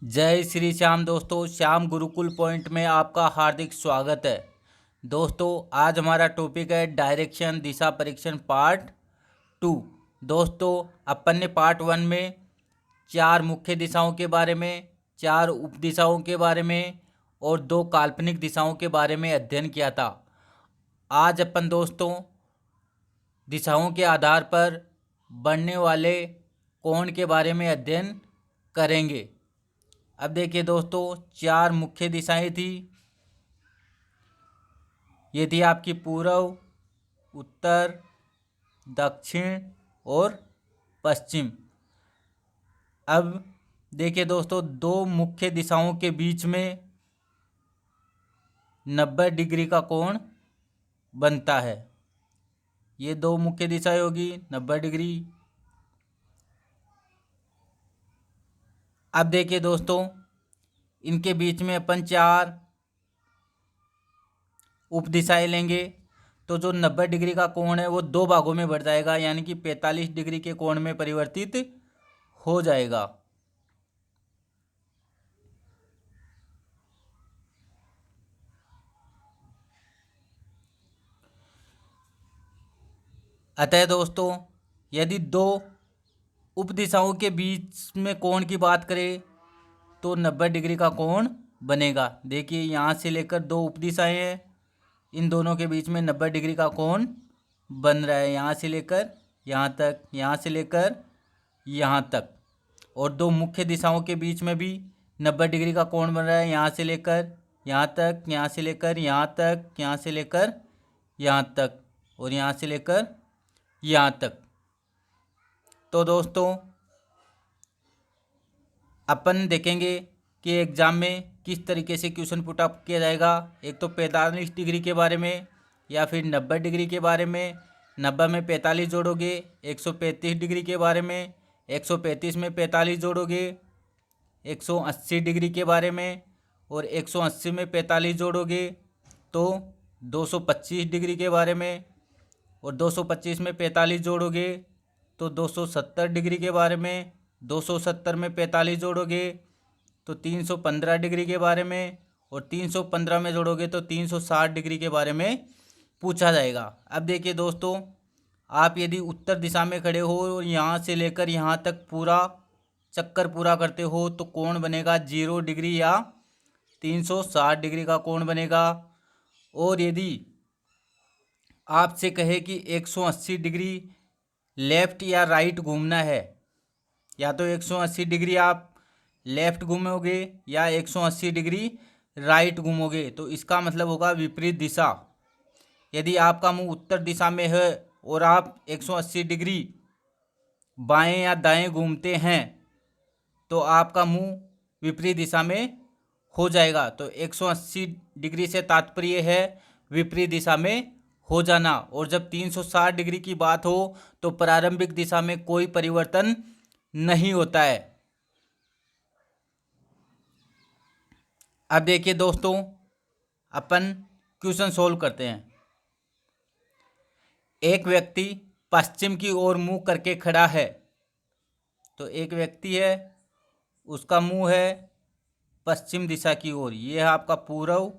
जय श्री श्याम दोस्तों, श्याम गुरुकुल पॉइंट में आपका हार्दिक स्वागत है। दोस्तों, आज हमारा टॉपिक है डायरेक्शन दिशा परीक्षण पार्ट 2। दोस्तों, अपन ने पार्ट 1 में 4 मुख्य दिशाओं के बारे में, 4 उप दिशाओं के बारे में और 2 काल्पनिक दिशाओं के बारे में अध्ययन किया था। आज अपन दोस्तों दिशाओं के आधार पर बनने वाले कोण के बारे में अध्ययन करेंगे। अब देखिए दोस्तों, 4 मुख्य दिशाएं थी। ये थी आपकी पूर्व, उत्तर, दक्षिण और पश्चिम। अब देखिए दोस्तों, 2 मुख्य दिशाओं के बीच में 90 डिग्री का कोण बनता है। ये 2 मुख्य दिशाएं होगी 90 डिग्री। अब देखिए दोस्तों, इनके बीच में अपन 4 उप दिशाएं लेंगे तो जो 90 डिग्री का कोण है वो 2 भागों में बढ़ जाएगा, यानी कि 45 डिग्री के कोण में परिवर्तित हो जाएगा। अतः दोस्तों, यदि 2 उप दिशाओं के बीच में कोण की बात करें तो 90 डिग्री का कोण बनेगा। देखिए, यहाँ से लेकर 2 उप दिशाएं हैं, इन दोनों के बीच में 90 डिग्री का कोण बन रहा है। यहाँ से लेकर यहाँ तक, यहाँ से लेकर यहाँ तक। और 2 मुख्य दिशाओं के बीच में भी 90 डिग्री का कोण बन रहा है। यहाँ से लेकर यहाँ तक, यहाँ से लेकर यहाँ तक, यहाँ से लेकर यहाँ तक और यहाँ से लेकर यहाँ तक। तो दोस्तों, अपन देखेंगे कि एग्ज़ाम में किस तरीके से क्वेश्चन पुट अप किया जाएगा। एक तो 45 डिग्री के बारे में या फिर 90 डिग्री के बारे में। 90 में 45 जोड़ोगे 135 डिग्री के बारे में, 135 में 45 जोड़ोगे 180 डिग्री के बारे में और 180 में 45 जोड़ोगे तो 225 डिग्री के बारे में और 225 में 45 जोड़ोगे तो 270 डिग्री के बारे में, 270 में 45 जोड़ोगे तो 315 डिग्री के बारे में और 315 में जोड़ोगे तो 360 डिग्री के बारे में पूछा जाएगा। अब देखिए दोस्तों, आप यदि उत्तर दिशा में खड़े हो और यहाँ से लेकर यहाँ तक पूरा चक्कर पूरा करते हो तो कोण बनेगा 0 डिग्री या 360 डिग्री का कोण बनेगा। और यदि आपसे कहे कि 180 डिग्री लेफ़्ट या राइट घूमना है, या तो 180 डिग्री आप लेफ़्ट घूमोगे या 180 डिग्री राइट घूमोगे, तो इसका मतलब होगा विपरीत दिशा। यदि आपका मुंह उत्तर दिशा में है और आप 180 डिग्री बाएं या दाएं घूमते हैं तो आपका मुंह विपरीत दिशा में हो जाएगा। तो 180 डिग्री से तात्पर्य है विपरीत दिशा में हो जाना। और जब 360 डिग्री की बात हो तो प्रारंभिक दिशा में कोई परिवर्तन नहीं होता है। अब देखिए दोस्तों, अपन क्वेश्चन सोल्व करते हैं। एक व्यक्ति पश्चिम की ओर मुंह करके खड़ा है। तो एक व्यक्ति है, उसका मुंह है पश्चिम दिशा की ओर। ये है आपका पूर्व,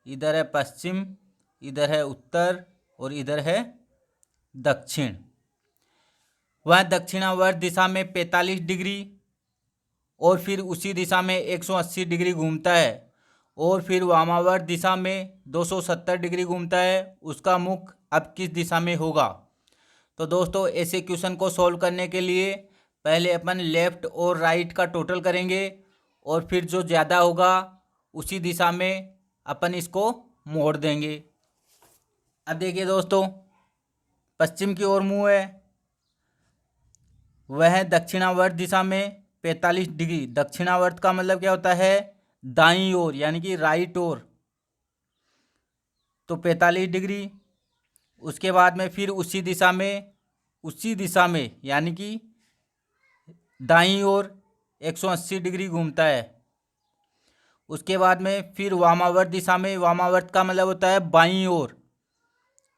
इधर है पश्चिम, इधर है उत्तर और इधर है दक्षिण। वह दक्षिणावर्त दिशा में 45 डिग्री और फिर उसी दिशा में 180 डिग्री घूमता है और फिर वामावर्त दिशा में 270 डिग्री घूमता है। उसका मुख अब किस दिशा में होगा? तो दोस्तों, ऐसे क्वेश्चन को सॉल्व करने के लिए पहले अपन लेफ़्ट और राइट का टोटल करेंगे और फिर जो ज़्यादा होगा उसी दिशा में अपन इसको मोड़ देंगे। अब देखिए दोस्तों, पश्चिम की ओर मुंह है, वह दक्षिणावर्त दिशा में 45 डिग्री। दक्षिणावर्त का मतलब क्या होता है? दाईं ओर, यानी कि राइट ओर। तो 45 डिग्री। उसके बाद में फिर उसी दिशा में यानी कि दाईं ओर 180 डिग्री घूमता है। उसके बाद में फिर वामावर्त दिशा में, वामावर्त का मतलब होता है बाईं ओर,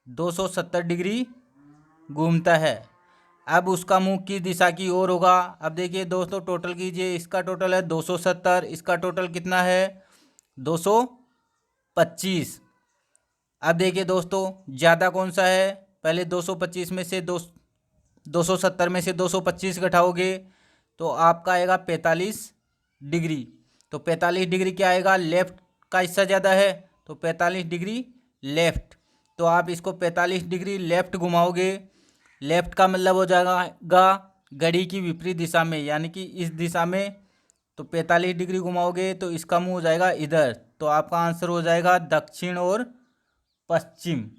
270 डिग्री घूमता है। अब उसका मुंह किस दिशा की ओर होगा। अब देखिए दोस्तों, टोटल कीजिए, इसका टोटल है 270, इसका टोटल कितना है 225। अब देखिए दोस्तों, ज़्यादा कौन सा है, पहले 225 में से 270 में से 225 घटाओगे तो आपका आएगा 45 डिग्री। तो 45 डिग्री क्या आएगा, लेफ्ट का हिस्सा ज़्यादा है, तो 45 डिग्री लेफ्ट। तो आप इसको 45 डिग्री लेफ्ट घुमाओगे, लेफ्ट का मतलब हो जाएगा घड़ी की विपरीत दिशा में, यानी कि इस दिशा में। तो 45 डिग्री घुमाओगे तो इसका मुंह हो जाएगा इधर, तो आपका आंसर हो जाएगा दक्षिण और पश्चिम।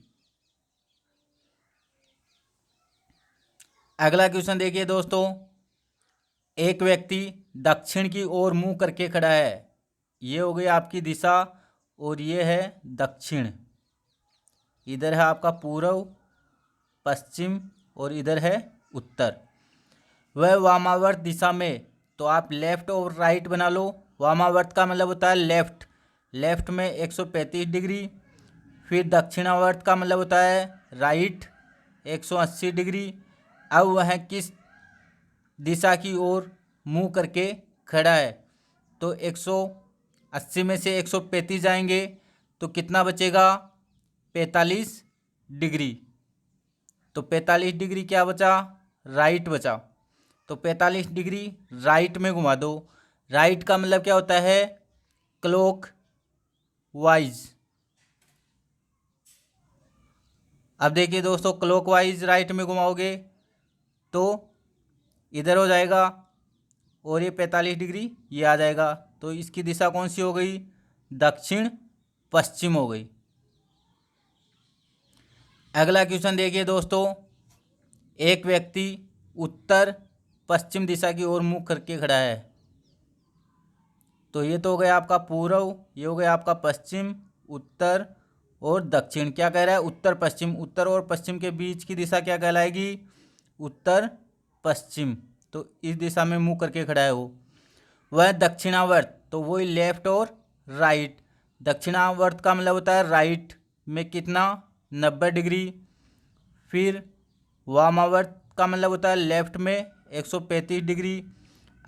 अगला क्वेश्चन देखिए दोस्तों, एक व्यक्ति दक्षिण की ओर मुंह करके खड़ा है। ये हो गई आपकी दिशा और ये है दक्षिण। इधर है आपका पूर्व, पश्चिम और इधर है उत्तर। वह वामावर्त दिशा में, तो आप लेफ्ट और राइट बना लो। वामावर्त का मतलब होता है लेफ्ट, लेफ्ट में 135 डिग्री। फिर दक्षिणावर्त का मतलब होता है राइट, 180 डिग्री। अब वह किस दिशा की ओर मुंह करके खड़ा है, तो 180 में से 135 जाएंगे तो कितना बचेगा 45 डिग्री। तो 45 डिग्री क्या बचा, राइट बचा। तो 45 डिग्री राइट में घुमा दो। राइट का मतलब क्या होता है, क्लॉक वाइज। अब देखिए दोस्तों, क्लॉक वाइज राइट में घुमाओगे तो इधर हो जाएगा और ये 45 डिग्री ये आ जाएगा। तो इसकी दिशा कौन सी हो गई, दक्षिण पश्चिम हो गई। अगला क्वेश्चन देखिए दोस्तों, एक व्यक्ति उत्तर पश्चिम दिशा की ओर मुंह करके खड़ा है। तो ये तो हो गया आपका पूर्व, ये हो गया आपका पश्चिम, उत्तर और दक्षिण। क्या कह रहा है, उत्तर पश्चिम। उत्तर और पश्चिम के बीच की दिशा क्या कहलाएगी, उत्तर पश्चिम। तो इस दिशा में मुंह करके खड़ा है वो। वह दक्षिणावर्त, तो वही लेफ्ट और राइट। दक्षिणावर्त का मतलब होता है राइट में कितना, 90 डिग्री। फिर वामावर्त का मतलब होता है लेफ्ट में 135 डिग्री।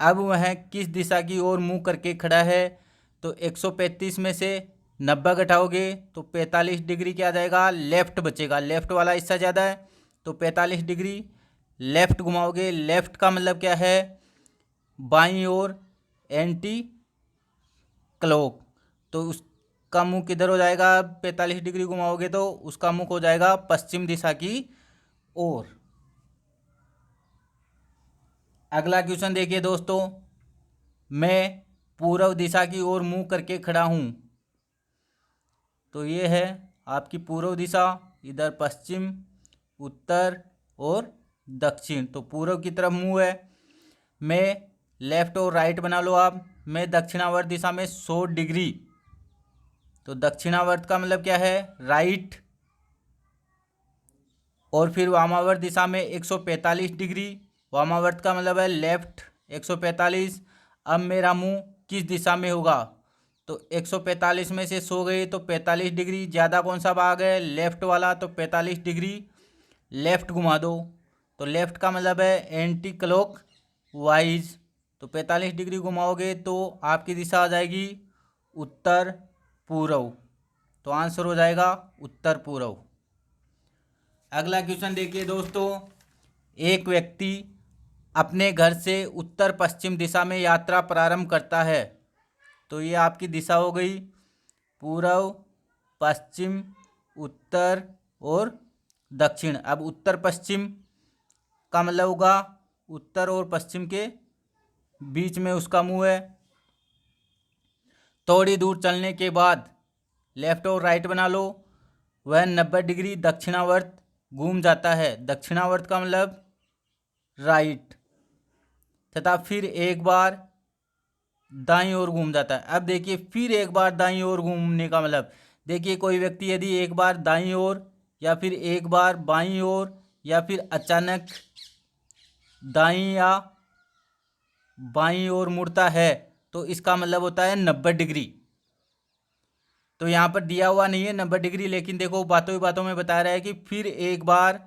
अब वह किस दिशा की ओर मुंह करके खड़ा है, तो 135 में से 90 घटाओगे तो 45 डिग्री क्या आ जाएगा, लेफ्ट बचेगा। लेफ्ट वाला हिस्सा ज़्यादा है, तो 45 डिग्री लेफ्ट घुमाओगे। लेफ्ट का मतलब क्या है, बाईं ओर, एंटी क्लॉक। तो उसका मुंह किधर हो जाएगा, 45 डिग्री घुमाओगे तो उसका मुख हो जाएगा पश्चिम दिशा की ओर। अगला क्वेश्चन देखिए दोस्तों, मैं पूर्व दिशा की ओर मुंह करके खड़ा हूँ। तो ये है आपकी पूर्व दिशा, इधर पश्चिम, उत्तर और दक्षिण। तो पूर्व की तरफ मुंह है। मैं लेफ्ट और राइट बना लो आप। मैं दक्षिणावर्त दिशा में 100 डिग्री, तो दक्षिणावर्त का मतलब क्या है, राइट। और फिर वामावर्त दिशा में 145 डिग्री, वामावर्त का मतलब है लेफ्ट, 145। अब मेरा मुंह किस दिशा में होगा, तो 145 में से 100 गए तो 45 डिग्री, ज़्यादा कौन सा भाग है, लेफ्ट वाला। तो 45 डिग्री लेफ्ट घुमा दो। तो लेफ्ट का मतलब है एंटी क्लॉक वाइज। तो 45 डिग्री घुमाओगे तो आपकी दिशा आ जाएगी उत्तर पूर्व। तो आंसर हो जाएगा उत्तर पूर्व। अगला क्वेश्चन देखिए दोस्तों, एक व्यक्ति अपने घर से उत्तर पश्चिम दिशा में यात्रा प्रारंभ करता है। तो ये आपकी दिशा हो गई पूर्व, पश्चिम, उत्तर और दक्षिण। अब उत्तर पश्चिम का मतलब होगा उत्तर और पश्चिम के बीच में उसका मुंह है। थोड़ी दूर चलने के बाद लेफ्ट और राइट बना लो। वह 90 डिग्री दक्षिणावर्त घूम जाता है। दक्षिणावर्त का मतलब राइट, तथा फिर एक बार दाईं ओर घूम जाता है। अब देखिए, फिर एक बार दाईं ओर घूमने का मतलब, देखिए कोई व्यक्ति यदि एक बार दाईं ओर या फिर एक बार बाईं ओर या फिर अचानक दाईं या बाईं ओर मुड़ता है तो इसका मतलब होता है 90 डिग्री। तो यहाँ पर दिया हुआ नहीं है 90 डिग्री, लेकिन देखो बातों ही बातों में बता रहा है कि फिर एक बार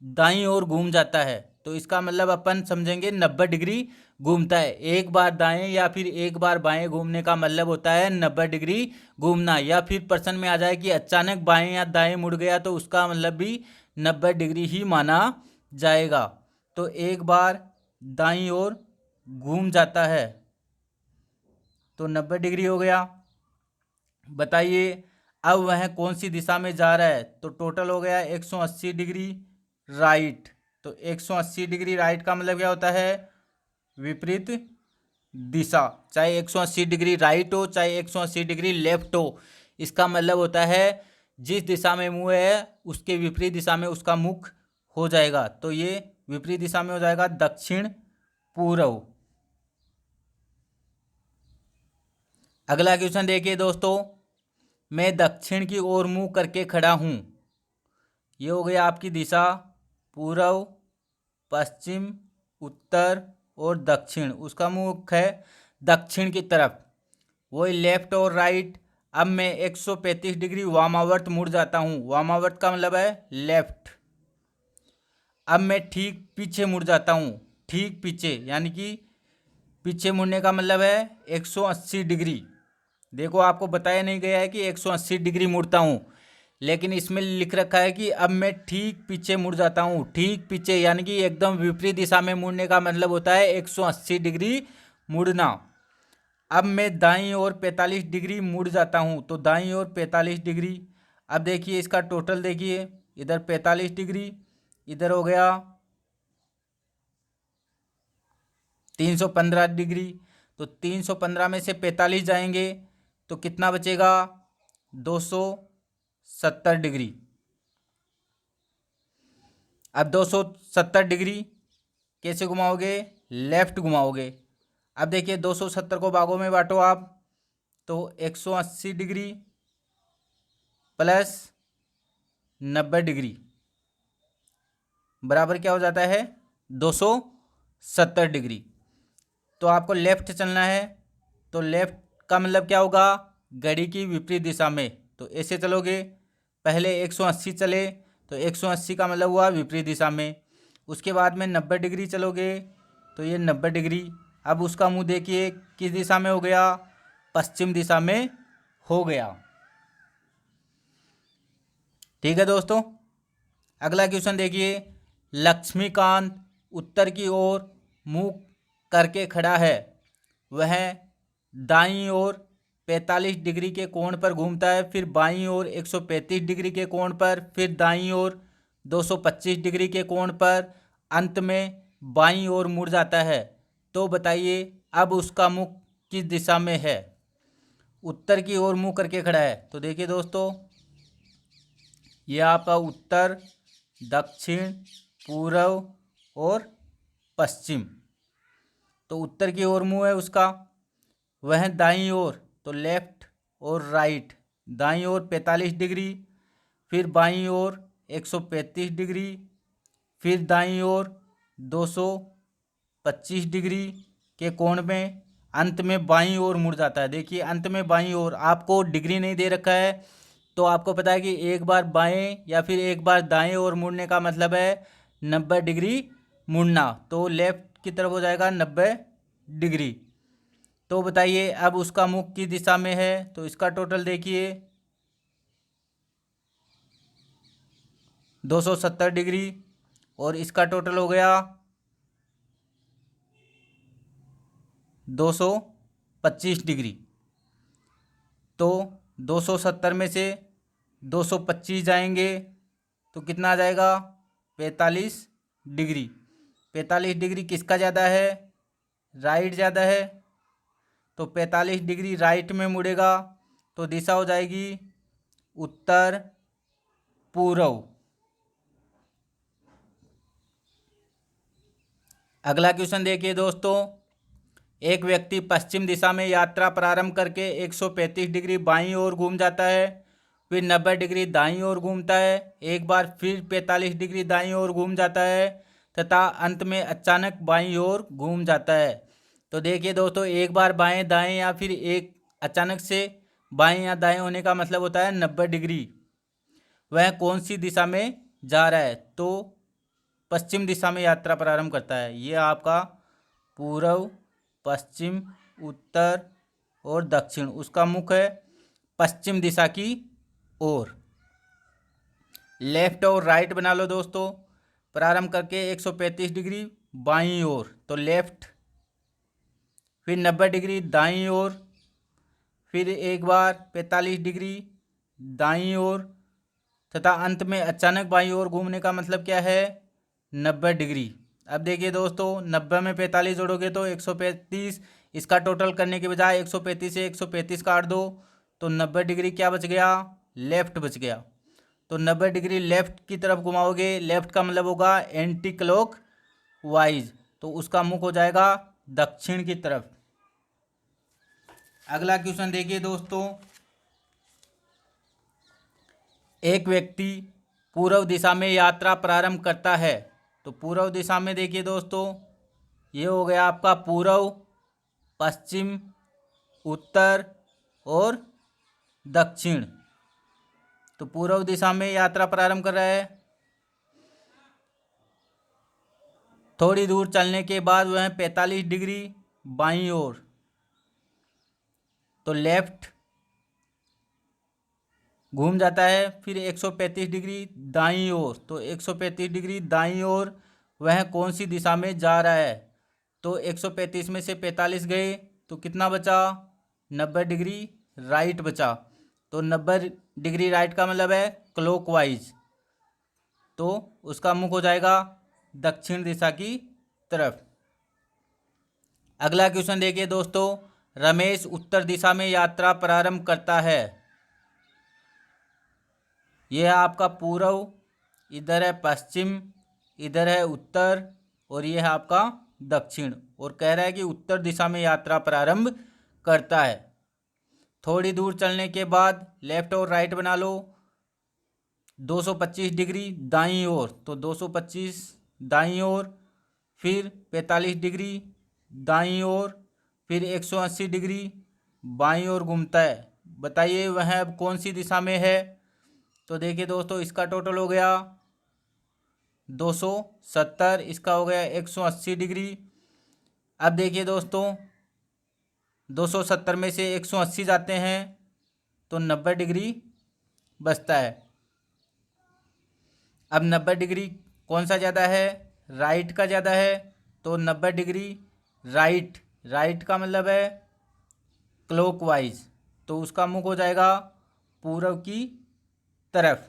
दाईं ओर घूम जाता है। तो इसका मतलब अपन समझेंगे 90 डिग्री घूमता है। एक बार दाएं या फिर एक बार बाएं घूमने का मतलब होता है 90 डिग्री घूमना। या फिर प्रश्न में आ जाए कि अचानक बाएं या दाएं मुड़ गया तो उसका मतलब भी 90 डिग्री ही माना जाएगा। तो एक बार दाईं ओर घूम जाता है तो 90 डिग्री हो गया। बताइए अब वह कौन सी दिशा में जा रहा है। तो टोटल हो गया 180 डिग्री राइट। तो 180 डिग्री राइट का मतलब क्या होता है, विपरीत दिशा। चाहे 180 डिग्री राइट हो चाहे 180 डिग्री लेफ्ट हो, इसका मतलब होता है जिस दिशा में मुंह है उसके विपरीत दिशा में उसका मुख हो जाएगा। तो ये विपरीत दिशा में हो जाएगा दक्षिण पूर्व। अगला क्वेश्चन देखिए दोस्तों, मैं दक्षिण की ओर मुंह करके खड़ा हूं। ये हो गया आपकी दिशा, पूर्व, पश्चिम, उत्तर और दक्षिण। उसका मुख है दक्षिण की तरफ। वही लेफ्ट और राइट। अब मैं 135 डिग्री वामावर्त मुड़ जाता हूँ। वामावर्त का मतलब है लेफ्ट। अब मैं ठीक पीछे मुड़ जाता हूँ। ठीक पीछे यानी कि पीछे मुड़ने का मतलब है 180 डिग्री। देखो आपको बताया नहीं गया है कि 180 डिग्री मुड़ता हूँ, लेकिन इसमें लिख रखा है कि अब मैं ठीक पीछे मुड़ जाता हूँ। ठीक पीछे यानी कि एकदम विपरीत दिशा में मुड़ने का मतलब होता है 180 डिग्री मुड़ना। अब मैं दाईं ओर 45 डिग्री मुड़ जाता हूँ। तो दाईं ओर 45 डिग्री। अब देखिए इसका टोटल देखिए, इधर 45 डिग्री, इधर हो गया 315 डिग्री। तो 315 में से 45 जाएंगे तो कितना बचेगा, 270 डिग्री। अब 270 डिग्री कैसे घुमाओगे, लेफ्ट घुमाओगे। अब देखिए 270 को भागों में बांटो आप, तो 180 डिग्री प्लस 90 डिग्री बराबर क्या हो जाता है, 270 डिग्री। तो आपको लेफ्ट चलना है। तो लेफ्ट का मतलब क्या होगा, घड़ी की विपरीत दिशा में। तो ऐसे चलोगे, पहले 180 चले तो 180 का मतलब हुआ विपरीत दिशा में। उसके बाद में 90 डिग्री चलोगे तो ये 90 डिग्री। अब उसका मुंह देखिए किस दिशा में हो गया, पश्चिम दिशा में हो गया। ठीक है दोस्तों, अगला क्वेश्चन देखिए, लक्ष्मीकांत उत्तर की ओर मुंह करके खड़ा है। वह दाईं ओर 45 डिग्री के कोण पर घूमता है, फिर बाईं ओर 135 डिग्री के कोण पर, फिर दाईं ओर 225 डिग्री के कोण पर, अंत में बाईं ओर मुड़ जाता है। तो बताइए अब उसका मुख किस दिशा में है। उत्तर की ओर मुंह करके खड़ा है। तो देखिए दोस्तों, यह आपका उत्तर, दक्षिण, पूर्व और पश्चिम। तो उत्तर की ओर मुंह है उसका। वह दाईं ओर, तो लेफ्ट और राइट, दाईं ओर 45 डिग्री, फिर बाईं ओर 135 डिग्री, फिर दाईं ओर 225 डिग्री के कोण में, अंत में बाईं ओर मुड़ जाता है। देखिए अंत में बाईं ओर, आपको डिग्री नहीं दे रखा है तो आपको पता है कि एक बार बाएं या फिर एक बार दाएं ओर मुड़ने का मतलब है 90 डिग्री मुड़ना। तो लेफ्ट की तरफ हो जाएगा 90 डिग्री। तो बताइए अब उसका मुख किस दिशा में है। तो इसका टोटल देखिए 270 डिग्री और इसका टोटल हो गया 225 डिग्री। तो 270 में से 225 जाएंगे तो कितना आ जाएगा, 45 डिग्री। 45 डिग्री किसका ज़्यादा है, राइट ज़्यादा है। तो 45 डिग्री राइट में मुड़ेगा तो दिशा हो जाएगी उत्तर पूर्व। अगला क्वेश्चन देखिए दोस्तों, एक व्यक्ति पश्चिम दिशा में यात्रा प्रारंभ करके 135 डिग्री बाईं ओर घूम जाता है, फिर 90 डिग्री दाईं ओर घूमता है, एक बार फिर 45 डिग्री दाईं ओर घूम जाता है तथा अंत में अचानक बाईं ओर घूम जाता है। तो देखिए दोस्तों, एक बार बाएं दाएं या फिर एक अचानक से बाएं या दाएं होने का मतलब होता है 90 डिग्री। वह कौन सी दिशा में जा रहा है। तो पश्चिम दिशा में यात्रा प्रारंभ करता है। ये आपका पूर्व, पश्चिम, उत्तर और दक्षिण, उसका मुख है पश्चिम दिशा की ओर। लेफ्ट और राइट बना लो दोस्तों। प्रारंभ करके 135 डिग्री बाईं ओर, तो लेफ्ट, फिर 90 डिग्री दाईं ओर, फिर एक बार 45 डिग्री दाईं ओर, तथा अंत में अचानक बाईं ओर घूमने का मतलब क्या है, 90 डिग्री। अब देखिए दोस्तों, 90 में 45 जोड़ोगे तो 135, इसका टोटल करने के बजाय 135 से 135 काट दो, तो 90 डिग्री क्या बच गया, लेफ्ट बच गया। तो 90 डिग्री लेफ्ट की तरफ घुमाओगे, लेफ्ट का मतलब होगा एंटी क्लॉक वाइज, तो उसका मुख हो जाएगा दक्षिण की तरफ। अगला क्वेश्चन देखिए दोस्तों, एक व्यक्ति पूर्व दिशा में यात्रा प्रारंभ करता है। तो पूर्व दिशा में देखिए दोस्तों, ये हो गया आपका पूर्व, पश्चिम, उत्तर और दक्षिण। तो पूर्व दिशा में यात्रा प्रारंभ कर रहा है। थोड़ी दूर चलने के बाद वह 45 डिग्री बाईं ओर, तो लेफ्ट घूम जाता है। फिर 135 डिग्री दाईं ओर, तो 135 डिग्री दाईं ओर वह कौन सी दिशा में जा रहा है, तो 135 में से 45 गए तो कितना बचा, 90 डिग्री राइट बचा। तो 90 डिग्री राइट का मतलब है क्लॉकवाइज, तो उसका मुख हो जाएगा दक्षिण दिशा की तरफ। अगला क्वेश्चन देखिए दोस्तों, रमेश उत्तर दिशा में यात्रा प्रारंभ करता है। यह आपका पूर्व, इधर है पश्चिम, इधर है उत्तर और यह है आपका दक्षिण, और कह रहा है कि उत्तर दिशा में यात्रा प्रारंभ करता है। थोड़ी दूर चलने के बाद लेफ्ट और राइट बना लो। 225 डिग्री दाईं ओर, तो 225 दाईं ओर, फिर 45 डिग्री दाईं ओर, फिर 180 डिग्री बाईं ओर घूमता है। बताइए वह अब कौन सी दिशा में है। तो देखिए दोस्तों, इसका टोटल हो गया 270, इसका हो गया 180 डिग्री। अब देखिए दोस्तों, 270 में से 180 जाते हैं तो 90 डिग्री बचता है। अब 90 डिग्री कौन सा ज़्यादा है, राइट का ज़्यादा है, तो 90 डिग्री राइट, राइट का मतलब है क्लॉकवाइज, तो उसका मुख हो जाएगा पूर्व की तरफ।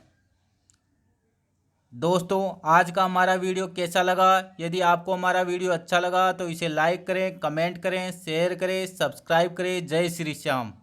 दोस्तों, आज का हमारा वीडियो कैसा लगा? यदि आपको हमारा वीडियो अच्छा लगा तो इसे लाइक करें, कमेंट करें, शेयर करें, सब्सक्राइब करें। जय श्री श्याम।